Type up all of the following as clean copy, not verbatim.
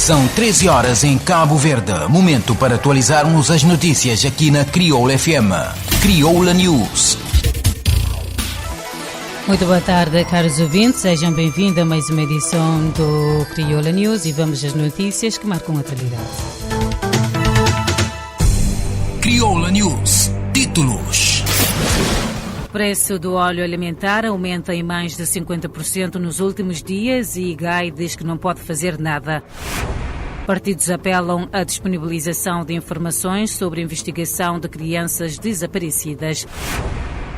São 13 horas em Cabo Verde. Momento para atualizarmos as notícias aqui na Crioula FM. Crioula News. Muito boa tarde, caros ouvintes. Sejam bem-vindos a mais uma edição do Crioula News e vamos às notícias que marcam a atualidade. Crioula News. Títulos. O preço do óleo alimentar aumenta em mais de 50% nos últimos dias e IGAI diz que não pode fazer nada. Partidos apelam à disponibilização de informações sobre a investigação de crianças desaparecidas.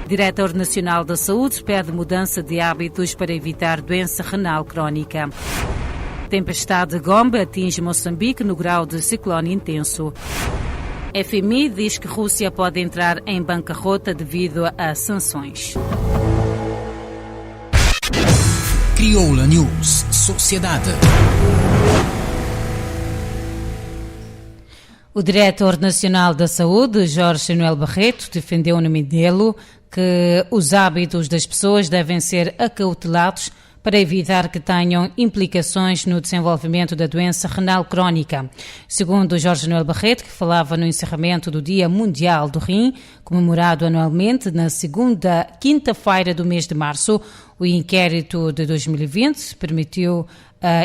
Diretor Nacional da Saúde pede mudança de hábitos para evitar doença renal crónica. Tempestade Gombe atinge Moçambique no grau de ciclone intenso. FMI diz que Rússia pode entrar em bancarrota devido a sanções. Crioula News. Sociedade. O Diretor Nacional da Saúde, Jorge Noel Barreto, defendeu no Mindelo que os hábitos das pessoas devem ser acautelados para evitar que tenham implicações no desenvolvimento da doença renal crónica. Segundo Jorge Noel Barreto, que falava no encerramento do Dia Mundial do Rim, comemorado anualmente na segunda quinta-feira do mês de março, o inquérito de 2020 permitiu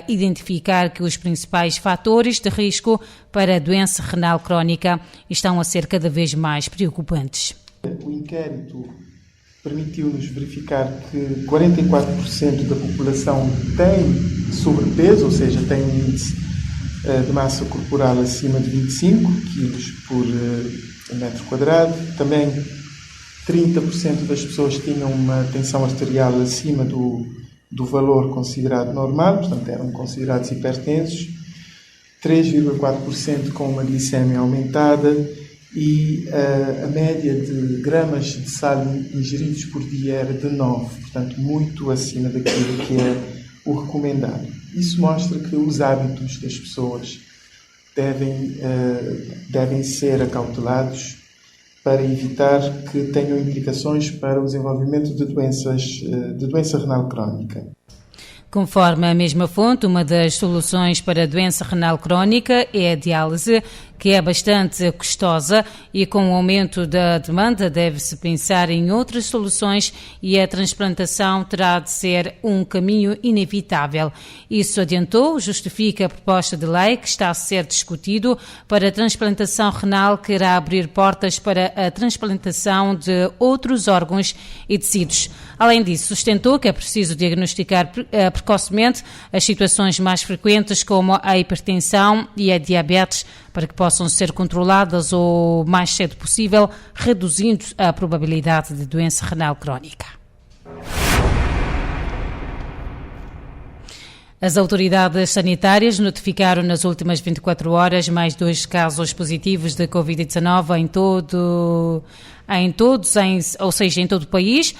identificar que os principais fatores de risco para a doença renal crónica estão a ser cada vez mais preocupantes. O inquérito permitiu-nos verificar que 44% da população tem sobrepeso, ou seja, tem um índice de massa corporal acima de 25 kg por metro quadrado. Também 30% das pessoas tinham uma tensão arterial acima do valor considerado normal, portanto eram considerados hipertensos. 3,4% com uma glicemia aumentada. E a média de gramas de sal ingeridos por dia era de 9, portanto muito acima daquilo que é o recomendado. Isso mostra que os hábitos das pessoas devem ser acautelados para evitar que tenham implicações para o desenvolvimento de doença renal crónica. Conforme a mesma fonte, uma das soluções para a doença renal crónica é a diálise, que é bastante custosa e com o aumento da demanda deve-se pensar em outras soluções e a transplantação terá de ser um caminho inevitável. Isso, adiantou, justifica a proposta de lei que está a ser discutido para a transplantação renal, que irá abrir portas para a transplantação de outros órgãos e tecidos. Além disso, sustentou que é preciso diagnosticar precocemente as situações mais frequentes como a hipertensão e a diabetes para que possam ser controladas o mais cedo possível, reduzindo a probabilidade de doença renal crónica. As autoridades sanitárias notificaram nas últimas 24 horas mais 2 casos positivos de Covid-19 em todo o país,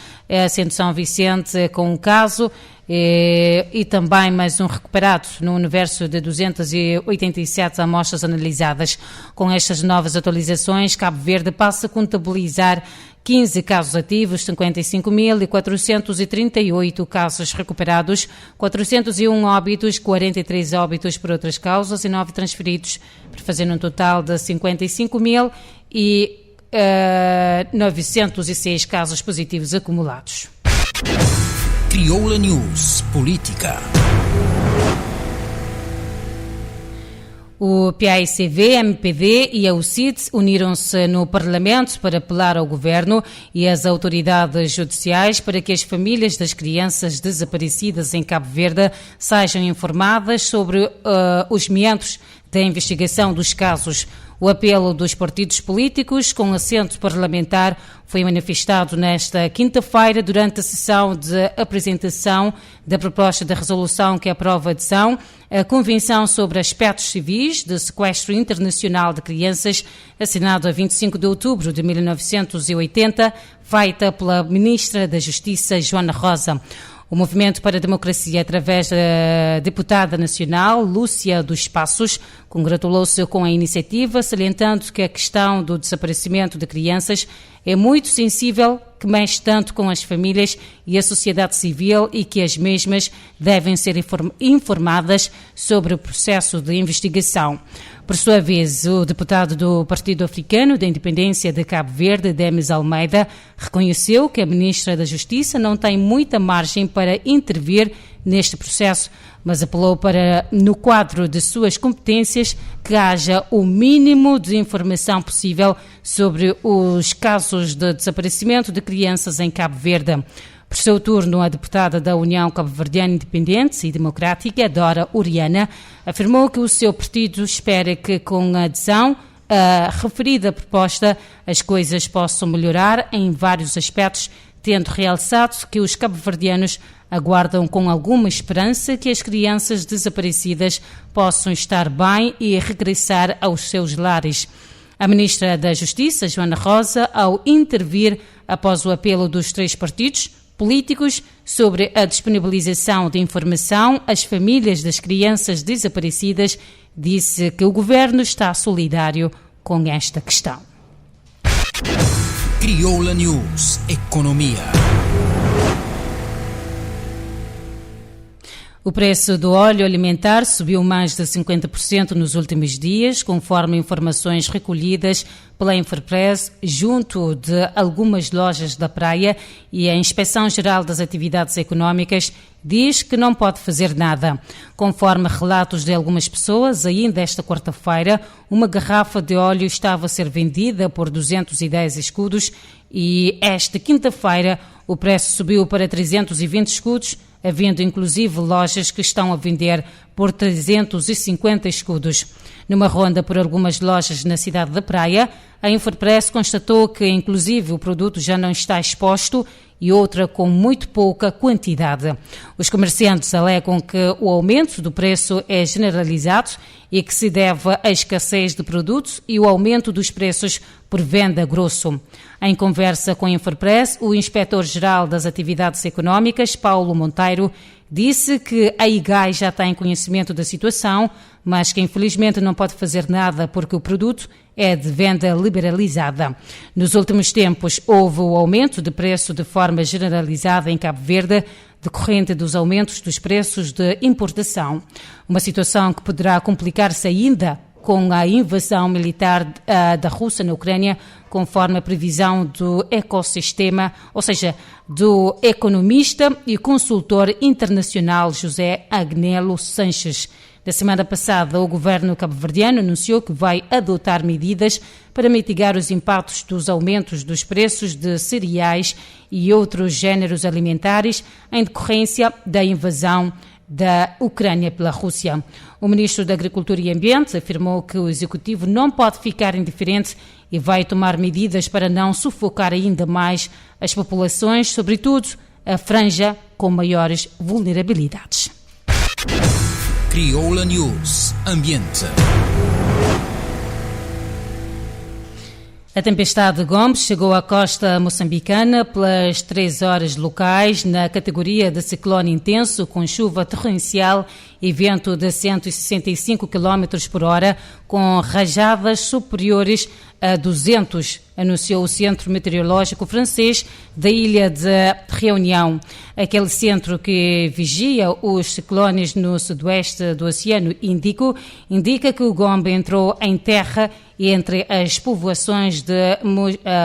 sendo São Vicente com um caso e também mais um recuperado no universo de 287 amostras analisadas. Com estas novas atualizações, Cabo Verde passa a contabilizar 15 casos ativos, 55.438 casos recuperados, 401 óbitos, 43 óbitos por outras causas e 9 transferidos, para fazer um total de 55.906 casos positivos acumulados. Crioula News. Política. O PAICV, MPD e a UCID uniram-se no Parlamento para apelar ao Governo e às autoridades judiciais para que as famílias das crianças desaparecidas em Cabo Verde sejam informadas sobre os meandros da investigação dos casos. O apelo dos partidos políticos com assento parlamentar foi manifestado nesta quinta-feira durante a sessão de apresentação da proposta de resolução que aprova a adesão à Convenção sobre Aspectos Civis de Sequestro Internacional de Crianças, assinado a 25 de outubro de 1980, feita pela Ministra da Justiça, Joana Rosa. O Movimento para a Democracia, através da deputada nacional Lúcia dos Passos, congratulou-se com a iniciativa, salientando que a questão do desaparecimento de crianças é muito sensível, que mexe tanto com as famílias e a sociedade civil e que as mesmas devem ser informadas sobre o processo de investigação. Por sua vez, o deputado do Partido Africano da Independência de Cabo Verde, Demis Almeida, reconheceu que a ministra da Justiça não tem muita margem para intervir neste processo, mas apelou para, no quadro de suas competências, que haja o mínimo de informação possível sobre os casos de desaparecimento de crianças em Cabo Verde. Por seu turno, a deputada da União Cabo-Verdiana Independente e Democrática, Dora Oriana, afirmou que o seu partido espera que, com a adesão à referida proposta, as coisas possam melhorar em vários aspectos, tendo realçado que os cabo-verdianos aguardam com alguma esperança que as crianças desaparecidas possam estar bem e regressar aos seus lares. A ministra da Justiça, Joana Rosa, ao intervir após o apelo dos 3 partidos políticos sobre a disponibilização de informação às famílias das crianças desaparecidas, disse que o governo está solidário com esta questão. Crioula News, Economia. O preço do óleo alimentar subiu mais de 50% nos últimos dias, conforme informações recolhidas pela Infopress junto de algumas lojas da praia, e a Inspeção-Geral das Atividades Económicas diz que não pode fazer nada. Conforme relatos de algumas pessoas, ainda esta quarta-feira, uma garrafa de óleo estava a ser vendida por 210 escudos e esta quinta-feira o preço subiu para 320 escudos, havendo inclusive lojas que estão a vender por 350 escudos. Numa ronda por algumas lojas na cidade da Praia, a Infopress constatou que inclusive o produto já não está exposto e outra com muito pouca quantidade. Os comerciantes alegam que o aumento do preço é generalizado e que se deve à escassez de produtos e o aumento dos preços por venda grosso. Em conversa com a Infopress, o Inspetor-Geral das Atividades Económicas, Paulo Monteiro, disse que a IGAI já tem conhecimento da situação, mas que infelizmente não pode fazer nada porque o produto é de venda liberalizada. Nos últimos tempos, houve o aumento de preço de forma generalizada em Cabo Verde, decorrente dos aumentos dos preços de importação. Uma situação que poderá complicar-se ainda com a invasão militar da Rússia na Ucrânia, conforme a previsão do ecossistema, ou seja, do economista e consultor internacional José Agnello Sanches. Na semana passada, o governo cabo-verdiano anunciou que vai adotar medidas para mitigar os impactos dos aumentos dos preços de cereais e outros géneros alimentares em decorrência da invasão da Ucrânia pela Rússia. O ministro da Agricultura e Ambiente afirmou que o executivo não pode ficar indiferente e vai tomar medidas para não sufocar ainda mais as populações, sobretudo a franja com maiores vulnerabilidades. Crioula News, Ambiente. A tempestade Gomes chegou à costa moçambicana pelas 3 horas locais na categoria de ciclone intenso, com chuva torrencial e vento de 165 km por hora, com rajadas superiores a 200, anunciou o Centro Meteorológico Francês da Ilha de Reunião. Aquele centro que vigia os ciclones no sudoeste do Oceano Índico indica que o Gombe entrou em terra entre as povoações de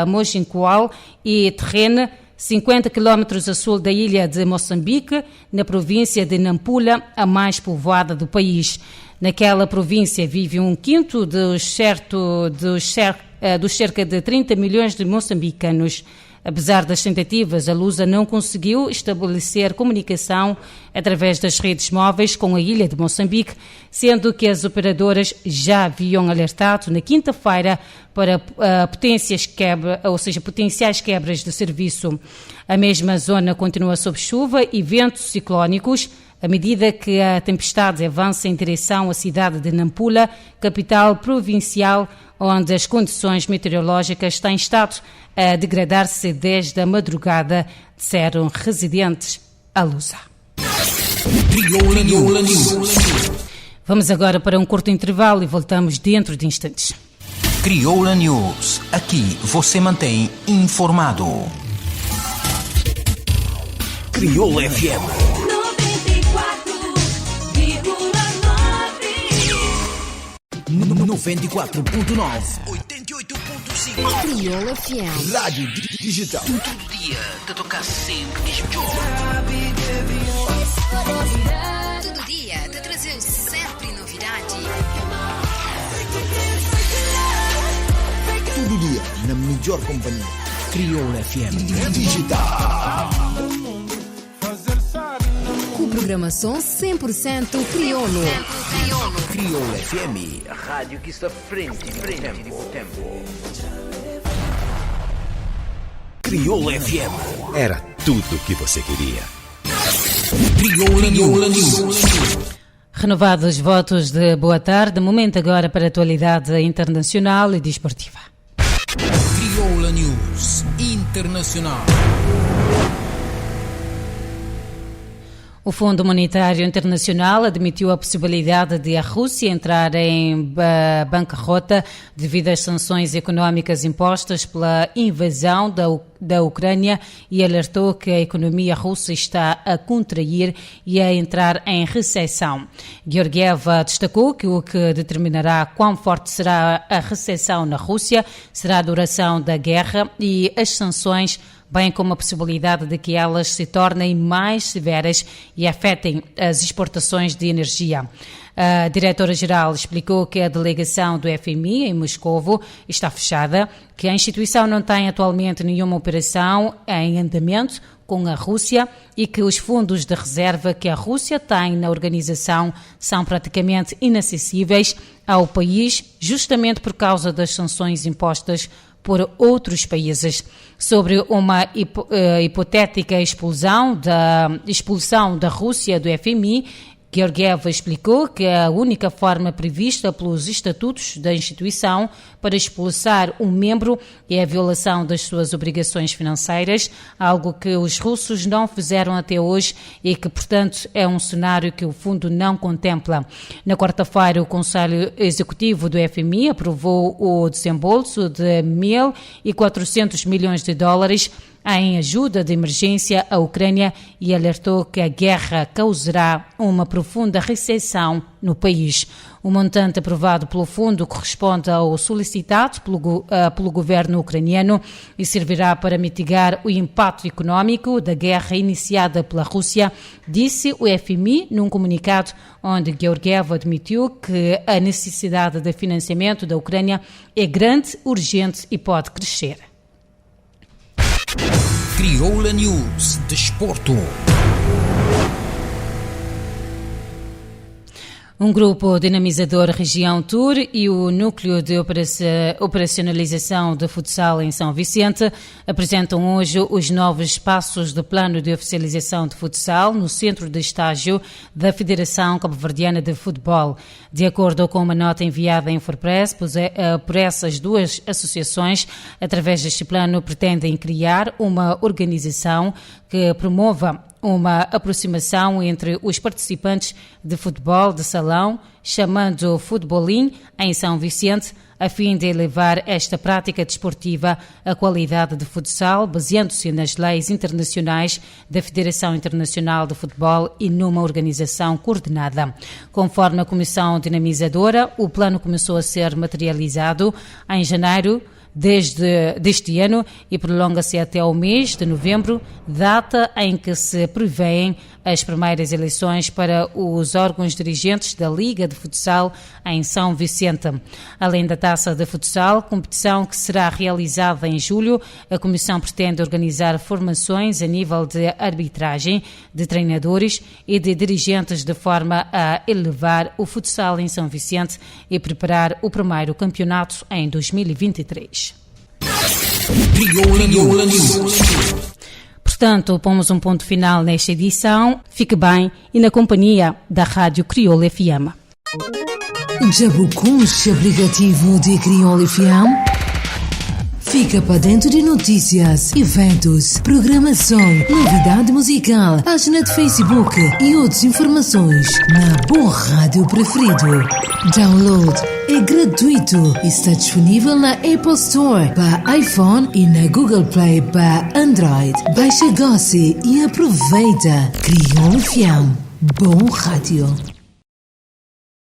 Mojincoal e Terrene, 50 km a sul da ilha de Moçambique, na província de Nampula, a mais povoada do país. Naquela província vive 1/5 dos cerca de 30 milhões de moçambicanos. Apesar das tentativas, a Lusa não conseguiu estabelecer comunicação através das redes móveis com a ilha de Moçambique, sendo que as operadoras já haviam alertado na quinta-feira para potenciais quebras de serviço. A mesma zona continua sob chuva e ventos ciclónicos, à medida que a tempestade avança em direção à cidade de Nampula, capital provincial, onde as condições meteorológicas têm estado a degradar-se desde a madrugada, disseram residentes à Lusa. Crioula News. Vamos agora para um curto intervalo e voltamos dentro de instantes. Crioula News. Aqui você mantém informado. Crioula FM 94.9, 88.5. Crioula FM. Rádio digital. Todo dia te tocar sempre melhor. Todo dia te trazer sempre novidade. Todo dia na melhor companhia. Crioula FM digital. Com programação 100% crioulo. Crioula FM, a rádio que está frente do tempo. Crioula FM. Era tudo o que você queria. Crioula News. Renovados votos de boa tarde, momento agora para a atualidade internacional e desportiva. Crioula News Internacional. O Fundo Monetário Internacional admitiu a possibilidade de a Rússia entrar em bancarrota devido às sanções económicas impostas pela invasão da Ucrânia e alertou que a economia russa está a contrair e a entrar em recessão. Georgieva destacou que o que determinará quão forte será a recessão na Rússia será a duração da guerra e as sanções, bem como a possibilidade de que elas se tornem mais severas e afetem as exportações de energia. A diretora-geral explicou que a delegação do FMI em Moscovo está fechada, que a instituição não tem atualmente nenhuma operação em andamento com a Rússia e que os fundos de reserva que a Rússia tem na organização são praticamente inacessíveis ao país, justamente por causa das sanções impostas por outros países. Sobre uma hipotética expulsão da Rússia do FMI, Georgieva explicou que a única forma prevista pelos estatutos da instituição para expulsar um membro é a violação das suas obrigações financeiras, algo que os russos não fizeram até hoje e que, portanto, é um cenário que o fundo não contempla. Na quarta-feira, o Conselho Executivo do FMI aprovou o desembolso de 1.400 milhões de dólares em ajuda de emergência à Ucrânia e alertou que a guerra causará uma profunda recessão no país. O montante aprovado pelo fundo corresponde ao solicitado pelo governo ucraniano e servirá para mitigar o impacto económico da guerra iniciada pela Rússia, disse o FMI num comunicado onde Georgieva admitiu que a necessidade de financiamento da Ucrânia é grande, urgente e pode crescer. Crioula News Desporto. Um grupo dinamizador Região Tour e o Núcleo de Operacionalização de Futsal em São Vicente apresentam hoje os novos passos do Plano de Oficialização de Futsal no Centro de Estágio da Federação Cabo-Verdiana de Futebol. De acordo com uma nota enviada em Infopress por essas duas associações, através deste plano pretendem criar uma organização que promova uma aproximação entre os participantes de futebol de salão, chamando Futebolim em São Vicente, a fim de elevar esta prática desportiva à qualidade de futsal, baseando-se nas leis internacionais da Federação Internacional de Futebol e numa organização coordenada. Conforme a Comissão Dinamizadora, o plano começou a ser materializado em janeiro deste ano e prolonga-se até ao mês de novembro, data em que se prevêem as primeiras eleições para os órgãos dirigentes da Liga de Futsal em São Vicente. Além da Taça de Futsal, competição que será realizada em julho, a Comissão pretende organizar formações a nível de arbitragem, de treinadores e de dirigentes de forma a elevar o futsal em São Vicente e preparar o primeiro campeonato em 2023. Crioula News. Portanto, pomos um ponto final nesta edição. Fique bem e na companhia da Rádio Crioula FM. Já procuraste aplicativo de Crioula FM? Fica para dentro de notícias, eventos, programação, novidade musical, página de Facebook e outras informações na Boa Rádio Preferido. Download é gratuito e está disponível na Apple Store para iPhone e na Google Play para Android. Baixa, goce e aproveita. Crioulo FM. Bom rádio.